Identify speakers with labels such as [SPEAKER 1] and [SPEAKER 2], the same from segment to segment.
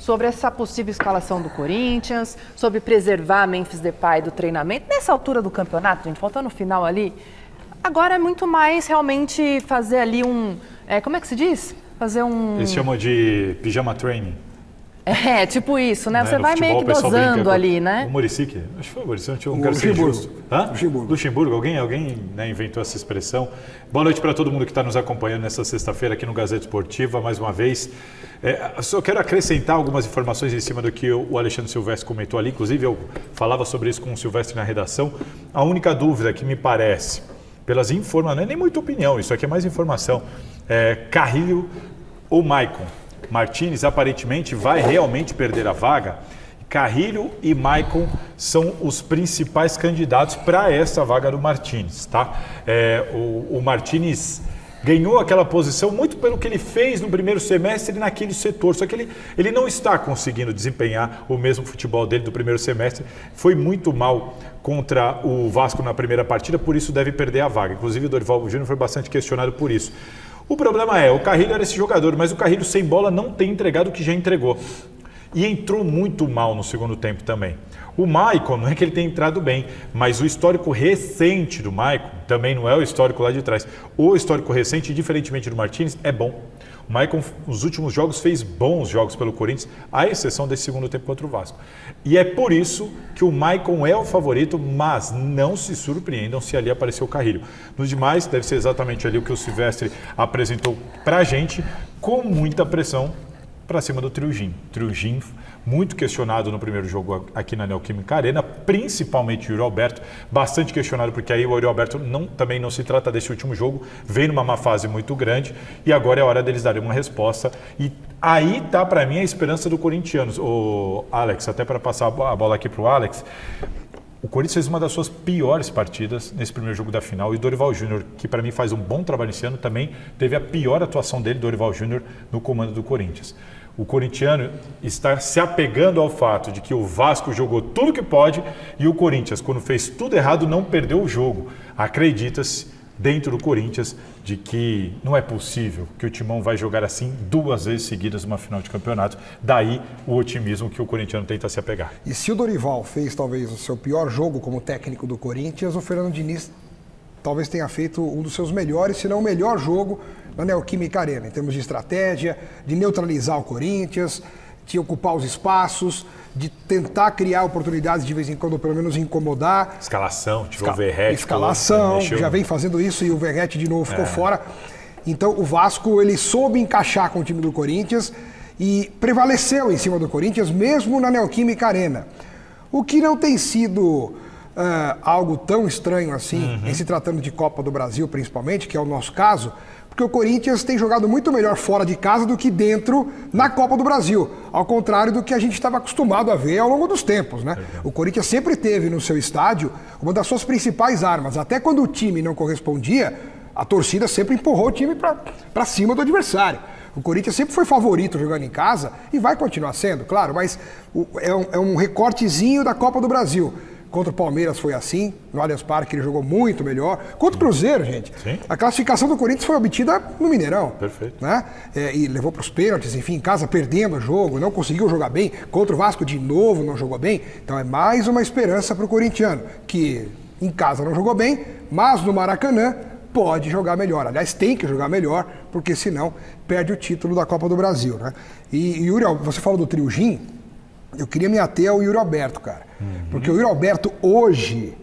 [SPEAKER 1] sobre essa possível escalação do Corinthians, sobre preservar Memphis Depay do treinamento. Nessa altura do campeonato, gente, faltando no final ali, agora é muito mais realmente fazer ali como é que se diz? Fazer um...
[SPEAKER 2] Eles chamam de pijama training.
[SPEAKER 1] É, tipo isso, né? Você vai meio que dosando ali, né?
[SPEAKER 2] O Muricy, acho que foi o Muricy, não tinha um
[SPEAKER 3] cara ser justo.
[SPEAKER 2] Luxemburgo, alguém né, inventou essa expressão. Boa noite para todo mundo que está nos acompanhando nessa sexta-feira aqui no Gazeta Esportiva, mais uma vez. Só quero acrescentar algumas informações em cima do que o Alexandre Silvestre comentou ali, inclusive eu falava sobre isso com o Silvestre na redação. A única dúvida que me parece, pelas informações, não é nem muita opinião, isso aqui é mais informação, Carrilho ou Maicon Martínez aparentemente vai realmente perder a vaga. Carrilho e Maicon são os principais candidatos para essa vaga do Martínez, tá? O Martínez ganhou aquela posição muito pelo que ele fez no primeiro semestre naquele setor, só que ele não está conseguindo desempenhar o mesmo futebol dele do primeiro semestre, foi muito mal contra o Vasco na primeira partida, por isso deve perder a vaga. Inclusive o Dorival Júnior foi bastante questionado por isso. O problema o Carrilho era esse jogador, mas o Carrilho sem bola não tem entregado o que já entregou. E entrou muito mal no segundo tempo também. O Maicon, não é que ele tenha entrado bem, mas o histórico recente do Maicon, também não é o histórico lá de trás. O histórico recente, diferentemente do Martínez, é bom. O Maicon, nos últimos jogos, fez bons jogos pelo Corinthians, à exceção desse segundo tempo contra o Vasco. E é por isso que o Maicon é o favorito, mas não se surpreendam se ali apareceu o Carrilho. Nos demais, deve ser exatamente ali o que o Silvestre apresentou pra gente, com muita pressão para cima do Triugin. Triugin, muito questionado no primeiro jogo aqui na Neoquímica Arena, principalmente o Yuri Alberto, bastante questionado porque aí o Yuri Alberto também não se trata desse último jogo, vem numa má fase muito grande e agora é hora deles darem uma resposta e aí tá para mim a esperança do corintianos. O Alex, até para passar a bola aqui pro Alex, o Corinthians fez uma das suas piores partidas nesse primeiro jogo da final e o Dorival Júnior, que para mim faz um bom trabalho esse ano, também teve a pior atuação dele, Dorival Júnior, no comando do Corinthians. O corintiano está se apegando ao fato de que o Vasco jogou tudo que pode e o Corinthians, quando fez tudo errado, não perdeu o jogo. Acredita-se, dentro do Corinthians, de que não é possível que o Timão vai jogar assim 2 vezes seguidas numa final de campeonato. Daí o otimismo que o corintiano tenta se apegar.
[SPEAKER 3] E se o Dorival fez talvez o seu pior jogo como técnico do Corinthians, o Fernando Diniz talvez tenha feito um dos seus melhores, se não o melhor jogo na Neoquímica Arena, em termos de estratégia, de neutralizar o Corinthians, de ocupar os espaços, de tentar criar oportunidades de vez em quando, pelo menos incomodar.
[SPEAKER 2] Escalação, tirou o Verratti.
[SPEAKER 3] Escalação, já vem fazendo isso e o Verratti de novo ficou fora. Então o Vasco, ele soube encaixar com o time do Corinthians e prevaleceu em cima do Corinthians, mesmo na Neoquímica Arena. O que não tem sido algo tão estranho assim, em se tratando de Copa do Brasil principalmente, que é o nosso caso, porque o Corinthians tem jogado muito melhor fora de casa do que dentro na Copa do Brasil, ao contrário do que a gente estava acostumado a ver ao longo dos tempos, né? O Corinthians sempre teve no seu estádio uma das suas principais armas, até quando o time não correspondia, a torcida sempre empurrou o time para cima do adversário. O Corinthians sempre foi favorito jogando em casa e vai continuar sendo, claro, mas é um recortezinho da Copa do Brasil. Contra o Palmeiras foi assim, no Allianz Parque ele jogou muito melhor. Contra o Cruzeiro, gente, a classificação do Corinthians foi obtida no Mineirão.
[SPEAKER 2] Perfeito.
[SPEAKER 3] Né? E levou para os pênaltis, enfim, em casa perdendo o jogo, não conseguiu jogar bem. Contra o Vasco de novo não jogou bem. Então é mais uma esperança para o corintiano, que em casa não jogou bem, mas no Maracanã pode jogar melhor. Aliás, tem que jogar melhor, porque senão perde o título da Copa do Brasil. Né? E Yuri, você falou do Triugin, eu queria me ater ao Yuri Alberto, cara. Porque o Yuri Alberto hoje,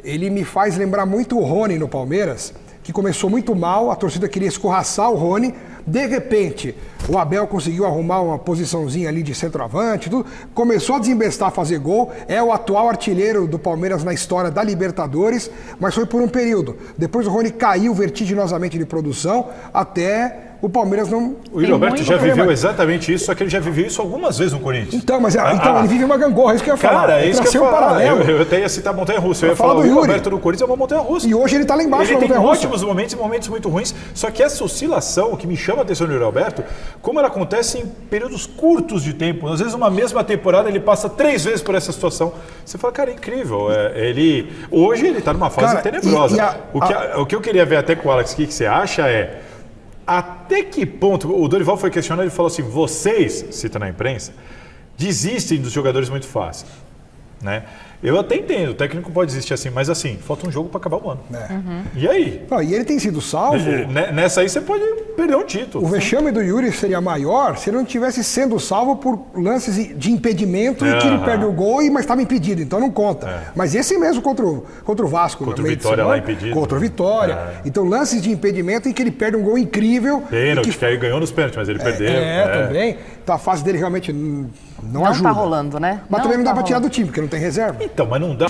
[SPEAKER 3] ele me faz lembrar muito o Rony no Palmeiras, que começou muito mal, a torcida queria escorraçar o Rony, de repente o Abel conseguiu arrumar uma posiçãozinha ali de centroavante, tudo, começou a desembestar, a fazer gol, é o atual artilheiro do Palmeiras na história da Libertadores, mas foi por um período. Depois o Rony caiu vertiginosamente de produção, até o Palmeiras não...
[SPEAKER 2] O Yuri Alberto já viveu exatamente isso, só que ele já viveu isso algumas vezes no Corinthians.
[SPEAKER 3] Então, mas ele vive uma gangorra, isso que eu ia falar.
[SPEAKER 2] Cara, é isso que eu ia falar. Eu até ia citar a montanha-russa. Eu ia falar, o Yuri Alberto do Corinthians é uma montanha-russa.
[SPEAKER 3] E hoje ele tá lá embaixo na montanha-russa.
[SPEAKER 2] Ele tem ótimos momentos e momentos muito ruins, só que essa oscilação, que me chama a atenção do Yuri Alberto, como ela acontece em períodos curtos de tempo. Às vezes, uma mesma temporada, ele passa 3 vezes por essa situação. Você fala, cara, é incrível. Hoje ele tá numa fase tenebrosa. O que eu queria ver até com o Alex, o que você acha até que ponto, o Dorival foi questionado, ele falou assim, vocês, cita na imprensa, desistem dos jogadores muito fácil, né? Eu até entendo, o técnico pode desistir assim, mas assim, falta um jogo para acabar o ano. E aí?
[SPEAKER 3] E ele tem sido salvo.
[SPEAKER 2] Nessa aí você pode perder um título.
[SPEAKER 3] O vexame do Yuri seria maior se ele não tivesse sendo salvo por lances de impedimento e que ele perde o gol, mas estava impedido, então não conta. Mas esse mesmo contra o Vasco.
[SPEAKER 2] Contra o Vitória lá impedido.
[SPEAKER 3] Contra o Vitória. Então lances de impedimento em que ele perde um gol incrível.
[SPEAKER 2] Pênalti, que aí ganhou nos pênaltis, mas ele perdeu.
[SPEAKER 3] Também. Então a fase dele realmente não ajuda.
[SPEAKER 1] Não tá rolando, né?
[SPEAKER 3] Mas também não dá para tirar do time, porque não tem reserva.
[SPEAKER 2] Então, mas não dá.